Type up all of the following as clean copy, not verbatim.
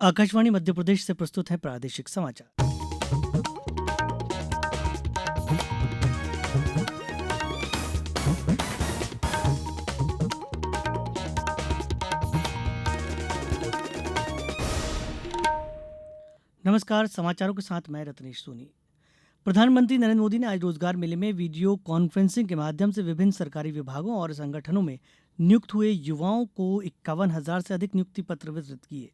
आकाशवाणी मध्य प्रदेश से प्रस्तुत है प्रादेशिक समाचार। नमस्कार, समाचारों के साथ मैं रत्नेश सोनी। प्रधानमंत्री नरेंद्र मोदी ने आज रोजगार मेले में वीडियो कॉन्फ्रेंसिंग के माध्यम से विभिन्न सरकारी विभागों और संगठनों में नियुक्त हुए युवाओं को 51,000 से अधिक नियुक्ति पत्र वितरित किए।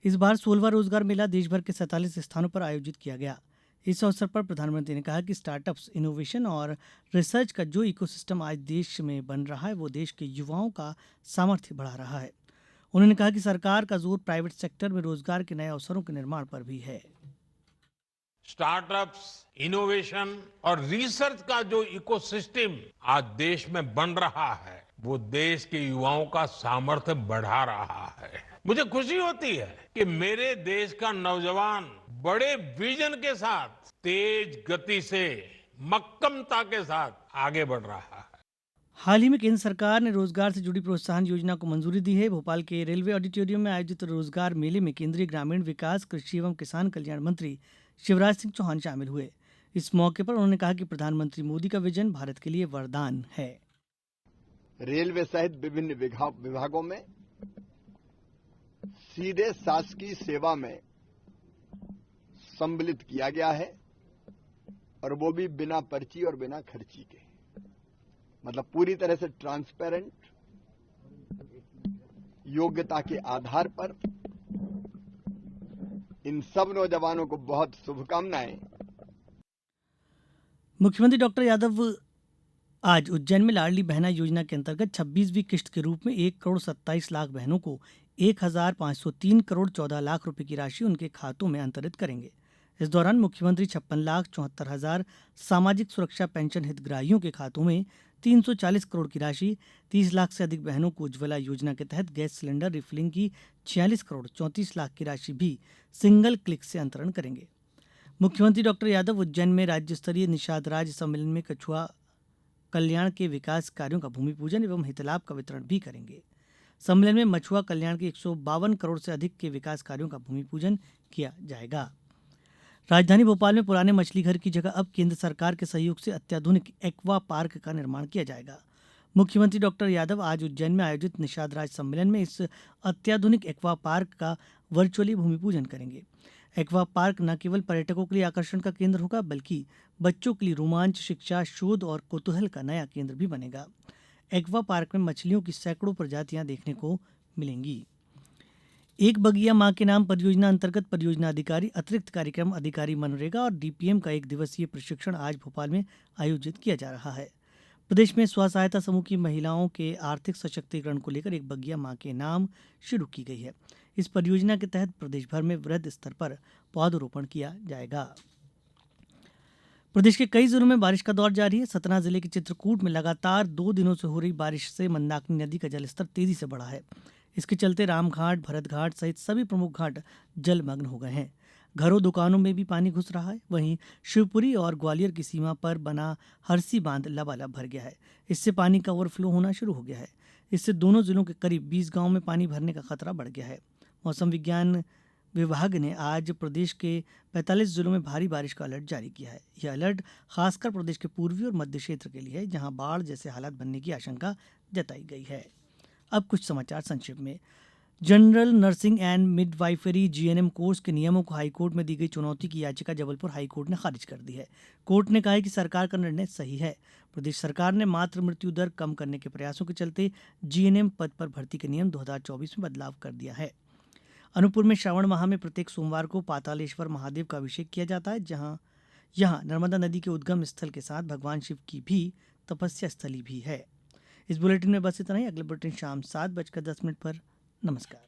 इस बार 16वां रोजगार मेला देश भर के 47 स्थानों पर आयोजित किया गया। इस अवसर पर प्रधानमंत्री ने कहा कि स्टार्टअप्स, इनोवेशन और रिसर्च का जो इकोसिस्टम आज देश में बन रहा है वो देश के युवाओं का सामर्थ्य बढ़ा रहा है। उन्होंने कहा कि सरकार का जोर प्राइवेट सेक्टर में रोजगार के नए अवसरों के निर्माण पर भी है। स्टार्टअप्स, इनोवेशन और रिसर्च का जो इकोसिस्टम आज देश में बन रहा है वो देश के युवाओं का सामर्थ्य बढ़ा रहा है। मुझे खुशी होती है कि मेरे देश का नौजवान बड़े विजन के साथ, तेज गति से, मक्कमता के साथ आगे बढ़ रहा है। हाल ही में केंद्र सरकार ने रोजगार से जुड़ी प्रोत्साहन योजना को मंजूरी दी है। भोपाल के रेलवे ऑडिटोरियम में आयोजित रोजगार मेले में केंद्रीय ग्रामीण विकास, कृषि एवं किसान कल्याण मंत्री शिवराज सिंह चौहान शामिल हुए। इस मौके पर उन्होंने कहा कि प्रधानमंत्री मोदी का विजन भारत के लिए वरदान है। रेलवे सहित विभिन्न विभागों में सीधे शासकीय सेवा में सम्मिलित किया गया है और वो भी बिना पर्ची और बिना खर्ची के, मतलब पूरी तरह से ट्रांसपेरेंट, योग्यता के आधार पर। इन सब नौजवानों को बहुत शुभकामनाएं। मुख्यमंत्री डॉक्टर यादव आज उज्जैन में लाडली बहना योजना के अंतर्गत 26वीं किश्त के रूप में 1,27,00,000 बहनों को 1,503 करोड़ 14 लाख रुपए की राशि उनके खातों में अंतरित करेंगे। इस दौरान मुख्यमंत्री 56,74,000 सामाजिक सुरक्षा पेंशन हितग्राहियों के खातों में 340 करोड़ की राशि, 30 लाख से अधिक बहनों को उज्ज्वला योजना के तहत गैस सिलेंडर रिफिलिंग की 46 करोड़ 34 लाख की राशि भी सिंगल क्लिक से अंतरण करेंगे। मुख्यमंत्री डॉक्टर यादव उज्जैन में राज्य स्तरीय निषाद राज्य सम्मेलन में कछुआ कल्याण के विकास कार्यों का भूमि पूजन एवं हितलाभ का वितरण भी करेंगे। सम्मेलन में मछुआ कल्याण के 152 करोड़ से अधिक के विकास कार्यों का भूमि पूजन किया जाएगा। राजधानी भोपाल में पुराने मछली घर की जगह अब केंद्र सरकार के सहयोग से अत्याधुनिक एक्वा पार्क का निर्माण किया जाएगा। मुख्यमंत्री डॉक्टर यादव आज उज्जैन में आयोजित निषाद राज्य सम्मेलन में इस अत्याधुनिक एक्वा पार्क का वर्चुअली भूमि पूजन करेंगे। एक्वा पार्क न केवल पर्यटकों के लिए आकर्षण का केंद्र होगा बल्कि बच्चों के लिए रोमांच, शिक्षा, शोध और कौतूहल का नया केंद्र भी बनेगा। एक्वा पार्क में मछलियों की सैकड़ों प्रजातियां देखने को मिलेंगी। एक बगिया मां के नाम परियोजना अंतर्गत परियोजना अधिकारी, अतिरिक्त कार्यक्रम अधिकारी मनरेगा और डीपीएम का 1 दिवसीय प्रशिक्षण आज भोपाल में आयोजित किया जा रहा है। प्रदेश में स्व सहायता समूह की महिलाओं के आर्थिक सशक्तिकरण को लेकर एक बगिया मां के नाम शुरू की गई है। इस परियोजना के तहत प्रदेश भर में वृहद स्तर पर पौधरोपण किया जाएगा। प्रदेश के कई जिलों में बारिश का दौर जारी है। सतना जिले के चित्रकूट में लगातार 2 दिनों से हो रही बारिश से मंदाकिनी नदी का जलस्तर तेजी से बढ़ा है। इसके चलते रामघाट, भरतघाट सहित सभी प्रमुख घाट जलमग्न हो गए हैं। घरों, दुकानों में भी पानी घुस रहा है। वहीं शिवपुरी और ग्वालियर की सीमा पर बना हरसी बांध लबालब भर गया है। इससे पानी का ओवरफ्लो होना शुरू हो गया है। इससे दोनों जिलों के करीब 20 गांवों में पानी भरने का खतरा बढ़ गया है। मौसम विज्ञान विभाग ने आज प्रदेश के 45 जिलों में भारी बारिश का अलर्ट जारी किया है। यह अलर्ट खासकर प्रदेश के पूर्वी और मध्य क्षेत्र के लिए है, जहां बाढ़ जैसे हालात बनने की आशंका जताई गई है। अब कुछ समाचार संक्षेप में। General nursing and midwifery GNM course के नियमों को हाईकोर्ट में दी गई चुनौती की याचिका जबलपुर हाईकोर्ट ने खारिज कर दी है। कोर्ट ने कहा है कि सरकार का निर्णय सही है। प्रदेश सरकार ने मातृ मृत्यु दर कम करने के प्रयासों के चलते जीएनएम पद पर भर्ती के नियम 2024 में बदलाव कर दिया है। अनूपपुर में श्रावण माह में प्रत्येक सोमवार को पातालेश्वर महादेव का अभिषेक किया जाता है, यहाँ नर्मदा नदी के उद्गम स्थल के साथ भगवान शिव की भी तपस्या स्थली भी है। इस बुलेटिन में बस इतना ही। अगले बुलेटिन शाम 7:10 पर। नमस्कार।